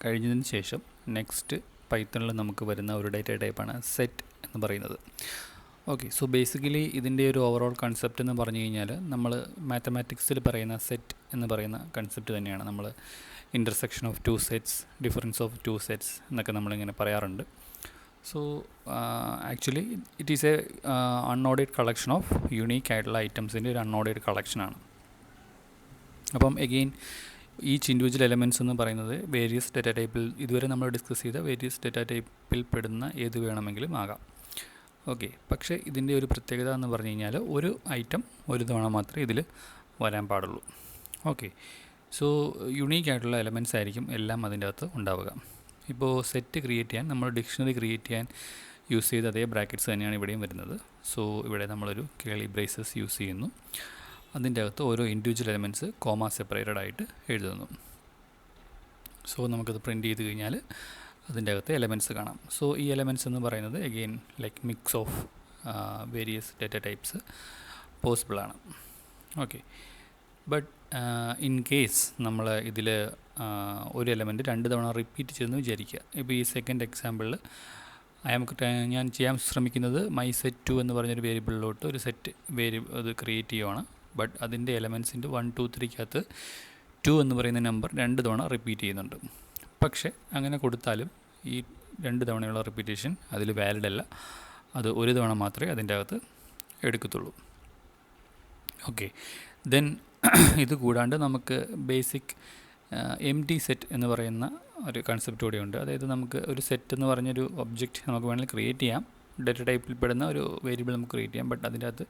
കഴിഞ്ഞതിന് ശേഷം നെക്സ്റ്റ് പൈത്തണിൽ നമുക്ക് വരുന്ന ഒരു ഡേറ്റ ടൈപ്പാണ് സെറ്റ് എന്ന് പറയുന്നത്. ഓക്കെ, സോ ബേസിക്കലി ഇതിൻ്റെ ഒരു ഓവറോൾ കൺസെപ്റ്റ് എന്ന് പറഞ്ഞു കഴിഞ്ഞാൽ നമ്മൾ മാത്തമാറ്റിക്സിൽ പറയുന്ന സെറ്റ് എന്ന് പറയുന്ന കൺസെപ്റ്റ് തന്നെയാണ്. നമ്മൾ intersection of two sets, difference of two sets എന്നൊക്കെ നമ്മളിങ്ങനെ പറയാറുണ്ട്. So actually it is A unordered collection of unique ആയിട്ടുള്ള ഐറ്റംസിൻ്റെ ഒരു അൺഓർഡേഡ് കളക്ഷനാണ്. അപ്പം എഗെയിൻ ഈച്ച് ഇൻഡിവിജ്വൽ എലമെൻറ്റ്സ് എന്ന് പറയുന്നത് വേരിയസ് ഡേറ്റ ടൈപ്പിൽ ഇതുവരെ നമ്മൾ ഡിസ്കസ് ചെയ്ത വേരിയസ് ഡേറ്റ ടൈപ്പിൽ പെടുന്ന ഏത് വേണമെങ്കിലും ആകാം. ഓക്കെ, പക്ഷേ ഇതിൻ്റെ ഒരു പ്രത്യേകത എന്ന് പറഞ്ഞു കഴിഞ്ഞാൽ ഒരു ഐറ്റം ഒരു തവണ മാത്രമേ ഇതിൽ വരാൻ പാടുള്ളൂ. ഓക്കെ, സോ യുണീക്ക് ആയിട്ടുള്ള എലമെൻറ്റ്സ് ആയിരിക്കും എല്ലാം അതിൻ്റെ അകത്ത് ഉണ്ടാവുക. ഇപ്പോൾ സെറ്റ് ക്രിയേറ്റ് ചെയ്യാൻ നമ്മൾ ഡിക്ഷണറി ക്രിയേറ്റ് ചെയ്യാൻ യൂസ് ചെയ്ത അതേ ബ്രാക്കറ്റ്സ് തന്നെയാണ് ഇവിടെയും വരുന്നത്. സോ ഇവിടെ നമ്മളൊരു കേളി ബ്രേസസ് യൂസ് ചെയ്യുന്നു. അതിൻ്റെ അകത്ത് ഓരോ ഇൻഡിവിജ്വൽ എലമെൻറ്റ്സ് കോമ സെപ്പറേറ്റഡ് ആയിട്ട് എഴുതുന്നു. സോ നമുക്കത് പ്രിൻറ്റ് ചെയ്ത് കഴിഞ്ഞാൽ അതിൻ്റെ അകത്ത് എലമെൻറ്റ്സ് കാണാം. സോ ഈ എലമെൻറ്റ്സ് എന്ന് പറയുന്നത് again like mix of various data types പോസിബിളാണ്. ഓക്കെ, ബട്ട് ഇൻ കേസ് നമ്മൾ ഇതിൽ ഒരു എലമെൻറ്റ് 2 തവണ റിപ്പീറ്റ് ചെയ്തെന്ന് വിചാരിക്കുക. ഇപ്പോൾ ഈ സെക്കൻഡ് എക്സാമ്പിളിൽ ഞാൻ ചെയ്യാൻ ശ്രമിക്കുന്നത് മൈ സെറ്റ് 2 എന്ന് പറഞ്ഞൊരു വേരിയബിളിലോട്ട് ഒരു സെറ്റ് അത് ക്രിയേറ്റ് ചെയ്യുവാണ്. ബട്ട് അതിൻ്റെ എലമെൻറ്റ്സിൻ്റെ 1, 2, 3 2 എന്ന് പറയുന്ന നമ്പർ 2 തവണ റിപ്പീറ്റ് ചെയ്യുന്നുണ്ട്. പക്ഷേ അങ്ങനെ കൊടുത്താലും ഈ 2 തവണയുള്ള റിപ്പീറ്റേഷൻ അതിൽ വാലിഡ് അല്ല. അത് ഒരു തവണ മാത്രമേ അതിൻ്റെ അകത്ത് എടുക്കത്തുള്ളൂ. ഓക്കെ, ദെൻ ഇത് കൂടാണ്ട് നമുക്ക് ബേസിക് എംപ്റ്റി സെറ്റ് എന്ന് പറയുന്ന ഒരു കൺസെപ്റ്റ് കൂടെയുണ്ട്. അതായത് നമുക്ക് ഒരു സെറ്റ് എന്ന് പറഞ്ഞൊരു ഒബ്ജക്റ്റ് നമുക്ക് വേണമെങ്കിൽ ക്രിയേറ്റ് ചെയ്യാം. ഡേറ്റ ടൈപ്പിൽ പെടുന്ന ഒരു വേരിയബിൾ നമുക്ക് ക്രിയേറ്റ് ചെയ്യാം. ബട്ട് അതിൻ്റെ അകത്ത്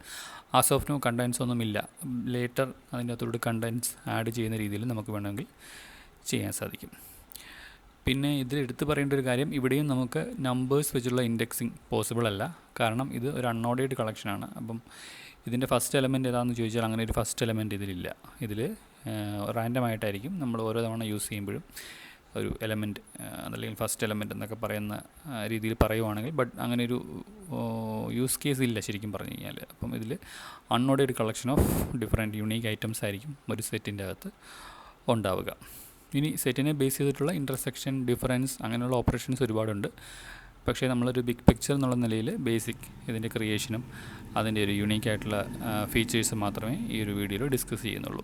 ആസ് ഓഫ് നോ കണ്ടൻസ് ഒന്നുമില്ല. ലേറ്റർ അതിൻ്റെ അകത്തോട് കണ്ടൻസ് ആഡ് ചെയ്യുന്ന രീതിയിൽ നമുക്ക് വേണമെങ്കിൽ ചെയ്യാൻ സാധിക്കും. പിന്നെ ഇതിൽ എടുത്ത് പറയേണ്ട ഒരു കാര്യം, ഇവിടെയും നമുക്ക് നമ്പേഴ്സ് വെച്ചുള്ള ഇൻഡെക്സിങ് പോസിബിൾ അല്ല. കാരണം ഇത് ഒരു അൺഓർഡേഡ് കളക്ഷനാണ്. അപ്പം ഇതിൻ്റെ ഫസ്റ്റ് എലമെൻറ്റ് ഏതാണെന്ന് ചോദിച്ചാൽ അങ്ങനെ ഒരു ഫസ്റ്റ് എലമെൻറ്റ് ഇതിലില്ല. ഇതിൽ റാൻഡം ആയിട്ടായിരിക്കും നമ്മൾ ഓരോ തവണ യൂസ് ചെയ്യുമ്പോഴും ഒരു എലമെൻറ്റ് അല്ലെങ്കിൽ ഫസ്റ്റ് എലമെൻറ്റ് എന്നൊക്കെ പറയുന്ന രീതിയിൽ പറയുവാണെങ്കിൽ. ബട്ട് അങ്ങനെ ഒരു യൂസ് കേസ് ഇല്ല ശരിക്കും പറഞ്ഞു കഴിഞ്ഞാൽ. അപ്പം ഇതിൽ unordered collection of different unique items ആയിരിക്കും ഒരു സെറ്റിൻ്റെ അകത്ത് ഉണ്ടാവുക. ഇനി സെറ്റിനെ ബേസ് ചെയ്തിട്ടുള്ള ഇൻ്റർസെക്ഷൻ, ഡിഫറൻസ് അങ്ങനെയുള്ള ഓപ്പറേഷൻസ് ഒരുപാടുണ്ട്. പക്ഷേ നമ്മളൊരു ബിഗ് പിക്ചർ എന്നുള്ള നിലയിൽ ബേസിക് ഇതിൻ്റെ ക്രിയേഷനും അതിൻ്റെ ഒരു യുണീക്ക് ആയിട്ടുള്ള ഫീച്ചേഴ്സ് മാത്രമേ ഈ ഒരു വീഡിയോയിൽ ഡിസ്കസ് ചെയ്യുന്നുള്ളൂ.